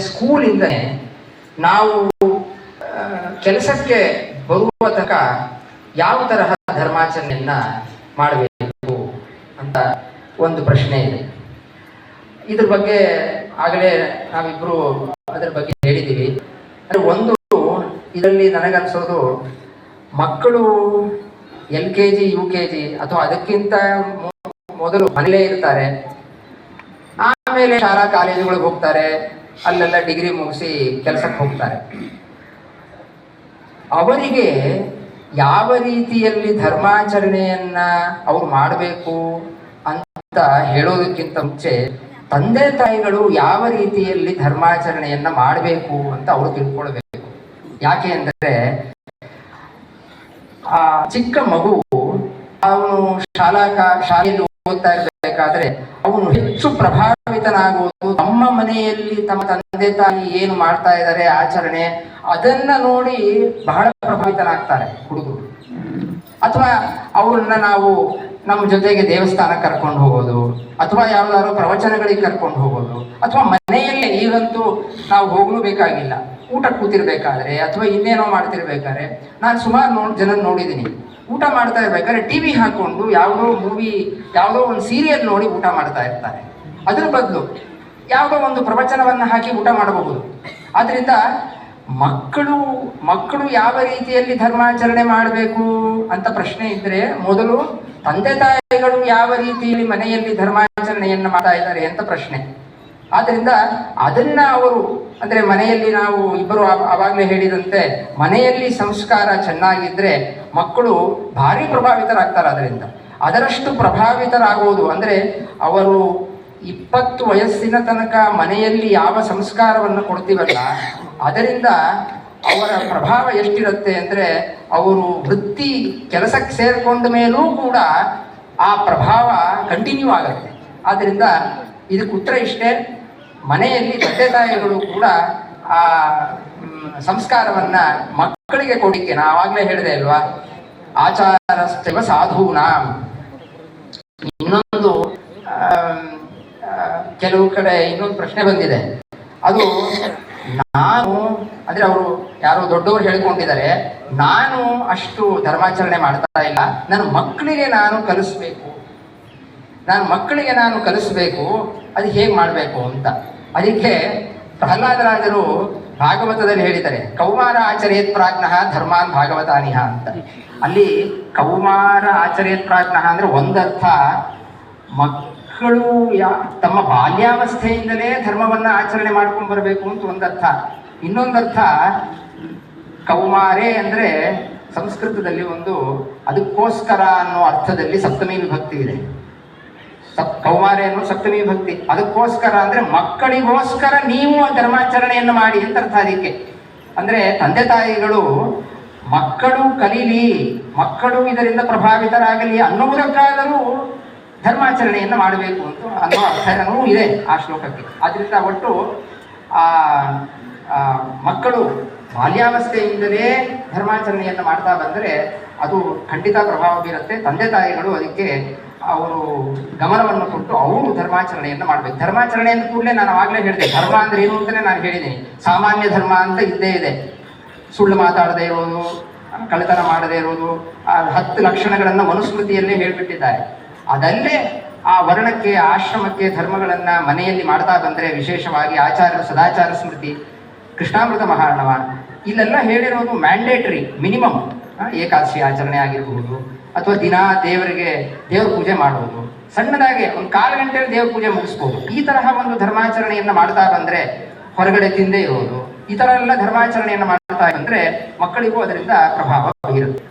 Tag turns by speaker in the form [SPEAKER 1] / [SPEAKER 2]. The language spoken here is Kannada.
[SPEAKER 1] ಸ್ಕೂಲಿಂದನೇ ನಾವು ಕೆಲಸಕ್ಕೆ ಬರುವ ತನಕ ಯಾವ ತರಹ ಧರ್ಮಾಚರಣೆಯನ್ನ ಮಾಡಬೇಕು ಅಂತ ಒಂದು ಪ್ರಶ್ನೆ ಇದೆ. ಇದ್ರ ಬಗ್ಗೆ ಆಗಲೇ ನಾವಿಬ್ರು ಅದರ ಬಗ್ಗೆ ಹೇಳಿದ್ದೀವಿ. ಒಂದು ಇದರಲ್ಲಿ ನನಗನ್ಸೋದು, ಮಕ್ಕಳು LKG UKG ಅಥವಾ ಅದಕ್ಕಿಂತ ಮೊದಲು ಮನೇಲೇ ಇರ್ತಾರೆ, ಆಮೇಲೆ ಶಾಲಾ ಕಾಲೇಜುಗಳಿಗೆ ಹೋಗ್ತಾರೆ, ಅಲ್ಲೆಲ್ಲ ಡಿಗ್ರಿ ಮುಗಿಸಿ ಕೆಲಸಕ್ಕೆ ಹೋಗ್ತಾರೆ. ಅವರಿಗೆ ಯಾವ ರೀತಿಯಲ್ಲಿ ಧರ್ಮಾಚರಣೆಯನ್ನ ಅವ್ರು ಮಾಡಬೇಕು ಅಂತ ಹೇಳೋದಕ್ಕಿಂತ ಮುಂಚೆ ತಂದೆ ತಾಯಿಗಳು ಯಾವ ರೀತಿಯಲ್ಲಿ ಧರ್ಮಾಚರಣೆಯನ್ನ ಮಾಡಬೇಕು ಅಂತ ಅವರು ತಿಳ್ಕೊಳ್ಬೇಕು. ಯಾಕೆ ಅಂದರೆ, ಆ ಚಿಕ್ಕ ಮಗು ಅವನು ಶಾಲೆಯಲ್ಲಿ ಓದ್ತಾ ಇರಬೇಕಾದ್ರೆ ಅವನು ಹೆಚ್ಚು ಪ್ರಭಾವಿತನಾಗುವುದು ತಮ್ಮ ಮನೆಯಲ್ಲಿ ತಮ್ಮ ತಂದೆ ತಾಯಿ ಏನು ಮಾಡ್ತಾ ಇದ್ದಾರೆ ಆಚರಣೆ, ಅದನ್ನ ನೋಡಿ ಬಹಳ ಪ್ರಭಾವಿತನಾಗ್ತಾರೆ ಹುಡುಗರು. ಅಥವಾ ಅವ್ರನ್ನ ನಾವು ನಮ್ಮ ಜೊತೆಗೆ ದೇವಸ್ಥಾನಕ್ಕೆ ಕರ್ಕೊಂಡು ಹೋಗೋದು, ಅಥವಾ ಯಾವ್ದಾದ್ರು ಪ್ರವಚನಗಳಿಗೆ ಕರ್ಕೊಂಡು ಹೋಗೋದು, ಅಥವಾ ಮನೆಯಲ್ಲೇ ಈಗಂತೂ ನಾವು ಹೋಗ್ಲೂ ಬೇಕಾಗಿಲ್ಲ, ಊಟ ಕೂತಿರ್ಬೇಕಾದ್ರೆ ಅಥವಾ ಇನ್ನೇನೋ ಮಾಡ್ತಿರ್ಬೇಕಾದ್ರೆ ನಾನು ಸುಮಾರು ಜನ ನೋಡಿದ್ದೀನಿ. ಊಟ ಮಾಡ್ತಾ ಇರ್ಬೇಕಾದ್ರೆ TV ಹಾಕೊಂಡು ಯಾವುದೋ ಮೂವಿ, ಯಾವುದೋ ಒಂದು ಸೀರಿಯಲ್ ನೋಡಿ ಊಟ ಮಾಡ್ತಾ ಇರ್ತಾರೆ. ಅದ್ರ ಬದಲು ಯಾವುದೋ ಒಂದು ಪ್ರವಚನವನ್ನು ಹಾಕಿ ಊಟ ಮಾಡಬಹುದು. ಆದ್ರಿಂದ ಮಕ್ಕಳು ಯಾವ ರೀತಿಯಲ್ಲಿ ಧರ್ಮಾಚರಣೆ ಮಾಡಬೇಕು ಅಂತ ಪ್ರಶ್ನೆ ಇದ್ರೆ, ಮೊದಲು ತಂದೆ ತಾಯಿಗಳು ಯಾವ ರೀತಿಯಲ್ಲಿ ಮನೆಯಲ್ಲಿ ಧರ್ಮಾಚರಣೆಯನ್ನು ಮಾಡ್ತಾ ಇದ್ದಾರೆ ಅಂತ ಪ್ರಶ್ನೆ. ಆದ್ರಿಂದ ಅದನ್ನ ಅವರು, ಅಂದ್ರೆ ಮನೆಯಲ್ಲಿ ನಾವು ಇಬ್ಬರು ಆವಾಗಲೇ ಹೇಳಿದಂತೆ ಮನೆಯಲ್ಲಿ ಸಂಸ್ಕಾರ ಚೆನ್ನಾಗಿದ್ರೆ ಮಕ್ಕಳು ಭಾರಿ ಪ್ರಭಾವಿತರಾಗ್ತಾರೆ. ಅದರಷ್ಟು ಪ್ರಭಾವಿತರಾಗುವುದು ಅಂದ್ರೆ ಅವರು 20 ವಯಸ್ಸಿನ ತನಕ ಮನೆಯಲ್ಲಿ ಯಾವ ಸಂಸ್ಕಾರವನ್ನು ಕೊಡ್ತೀವಲ್ಲ, ಅದರಿಂದ ಅವರ ಪ್ರಭಾವ ಎಷ್ಟಿರುತ್ತೆ ಅಂದ್ರೆ, ಅವರು ವೃತ್ತಿ ಕೆಲಸಕ್ಕೆ ಸೇರ್ಕೊಂಡ ಮೇಲೂ ಕೂಡ ಆ ಪ್ರಭಾವ ಕಂಟಿನ್ಯೂ ಆಗುತ್ತೆ. ಆದ್ರಿಂದ ಇದಕ್ಕೆ ಉತ್ತರ ಇಷ್ಟೇ, ಮನೆಯಲ್ಲಿ ತಂದೆ ತಾಯಿಗಳು ಕೂಡ ಆ ಸಂಸ್ಕಾರವನ್ನ ಮಕ್ಕಳಿಗೆ ಕೊಡಿಕೆ. ನಾ ಆವಾಗಲೇ ಹೇಳಿದೆ ಅಲ್ವಾ, ಆಚಾರಸ್ಥವ ಸಾಧೂನಾ. ಇನ್ನೊಂದು ಕೆಲವು ಕಡೆ ಇನ್ನೊಂದು ಪ್ರಶ್ನೆ ಬಂದಿದೆ. ಅದು ನಾನು ಅಂದ್ರೆ ಅವರು ಯಾರೋ ದೊಡ್ಡವರು ಹೇಳ್ಕೊಂಡಿದ್ದಾರೆ, ನಾನು ಅಷ್ಟು ಧರ್ಮಾಚರಣೆ ಮಾಡ್ತಾ ಇಲ್ಲ, ನನ್ನ ಮಕ್ಕಳಿಗೆ ನಾನು ಕಲಿಸ್ಬೇಕು, ಅದು ಹೇಗೆ ಮಾಡಬೇಕು ಅಂತ. ಅದಕ್ಕೆ ಪ್ರಹ್ಲಾದರಾಜರು ಭಾಗವತದಲ್ಲಿ ಹೇಳಿದ್ದಾರೆ, ಕೌಮಾರ ಆಚರೇತ್ ಪ್ರಾಜ್ಞಃ ಧರ್ಮಾನ್ ಭಾಗವತಾನಿಹ ಅಂತ. ಅಲ್ಲಿ ಕೌಮಾರ ಆಚರೇತ್ ಪ್ರಾಜ್ಞಃ ಅಂದ್ರೆ ಒಂದರ್ಥ ಮಕ್ಕಳು ತಮ್ಮ ಬಾಲ್ಯಾವಸ್ಥೆಯಿಂದಲೇ ಧರ್ಮವನ್ನ ಆಚರಣೆ ಮಾಡ್ಕೊಂಡು ಬರಬೇಕು ಅಂತ ಒಂದರ್ಥ. ಇನ್ನೊಂದರ್ಥ ಕೌಮಾರೆ ಅಂದ್ರೆ ಸಂಸ್ಕೃತದಲ್ಲಿ ಒಂದು ಅದಕ್ಕೋಸ್ಕರ ಅನ್ನೋ ಅರ್ಥದಲ್ಲಿ ಸಪ್ತಮಿ ವಿಭಕ್ತಿ ಇದೆ. ಕೌಮಾರೆ ಅನ್ನೋ ಸಪ್ತಮಿ ವಿಭಕ್ತಿ. ಅದಕ್ಕೋಸ್ಕರ ಅಂದ್ರೆ ಮಕ್ಕಳಿಗೋಸ್ಕರ ನೀವು ಧರ್ಮಾಚರಣೆಯನ್ನು ಮಾಡಿ ಅಂತ ಅರ್ಥ. ಅದಕ್ಕೆ ಅಂದ್ರೆ ತಂದೆ ತಾಯಿಗಳು ಮಕ್ಕಳು ಕಲೀಲಿ, ಮಕ್ಕಳು ಇದರಿಂದ ಪ್ರಭಾವಿತರಾಗಲಿ ಅನ್ನುವುದಕ್ಕಾದರೂ ಧರ್ಮಾಚರಣೆಯನ್ನು ಮಾಡಬೇಕು ಅಂತ ಅನ್ನೋ ಅರ್ಥನೂ ಇದೆ ಆ ಶ್ಲೋಕಕ್ಕೆ. ಆದ್ರಿಂದ ಒಟ್ಟು ಆ ಮಕ್ಕಳು ಬಾಲ್ಯಾವಸ್ಥೆಯಿಂದಲೇ ಧರ್ಮಾಚರಣೆಯನ್ನು ಮಾಡ್ತಾ ಬಂದರೆ ಅದು ಖಂಡಿತ ಪ್ರಭಾವ ಬೀರುತ್ತೆ. ತಂದೆ ತಾಯಿಗಳು ಅದಕ್ಕೆ ಅವರು ಗಮನವನ್ನು ಕೊಟ್ಟು ಅವರು ಧರ್ಮಾಚರಣೆಯನ್ನು ಮಾಡಬೇಕು. ಧರ್ಮಾಚರಣೆ ಅಂತ ಕೂಡಲೇ ನಾನು ಆವಾಗಲೇ ಹೇಳಿದೆ, ಧರ್ಮ ಅಂದ್ರೆ ಏನು ಅಂತಲೇ ನಾನು ಹೇಳಿದ್ದೀನಿ. ಸಾಮಾನ್ಯ ಧರ್ಮ ಅಂತ ಇದ್ದೇ ಇದೆ. ಸುಳ್ಳು ಮಾತಾಡದೇ ಇರೋದು, ಕಳ್ಳತನ ಮಾಡದೇ ಇರೋದು, 10 ಲಕ್ಷಣಗಳನ್ನು ಮನುಸ್ಮೃತಿಯಲ್ಲೇ ಹೇಳಿಬಿಟ್ಟಿದ್ದಾರೆ. ಅದಲ್ಲೇ ಆ ವರ್ಣಕ್ಕೆ, ಆಶ್ರಮಕ್ಕೆ ಧರ್ಮಗಳನ್ನು ಮನೆಯಲ್ಲಿ ಮಾಡ್ತಾ ಬಂದರೆ, ವಿಶೇಷವಾಗಿ ಆಚಾರ್ಯರು ಸದಾಚಾರ ಸ್ಮೃತಿ, ಕೃಷ್ಣಾಮೃತ ಮಹಾರ್ಣವ, ಇಲ್ಲೆಲ್ಲ ಹೇಳಿರೋದು ಮ್ಯಾಂಡೇಟರಿ ಮಿನಿಮಮ್. ಏಕಾದಶಿ ಆಚರಣೆ ಆಗಿರಬಹುದು, ಅಥವಾ ದಿನ ದೇವರ ಪೂಜೆ ಮಾಡುವುದು, ಸಣ್ಣದಾಗೆ ಒಂದು 1/4 ಗಂಟೆಯಲ್ಲಿ ದೇವ್ರ ಪೂಜೆ ಮುಗಿಸ್ಬೋದು. ಈ ತರಹ ಒಂದು ಧರ್ಮಾಚರಣೆಯನ್ನು ಮಾಡ್ತಾ ಬಂದರೆ, ಹೊರಗಡೆ ತಿಂದೇ ಇರೋದು, ಈ ಥರ ಎಲ್ಲ ಧರ್ಮಾಚರಣೆಯನ್ನು ಮಾಡ್ತಾ ಬಂದರೆ ಮಕ್ಕಳಿಗೂ ಅದರಿಂದ ಪ್ರಭಾವ ಬೀರುತ್ತೆ.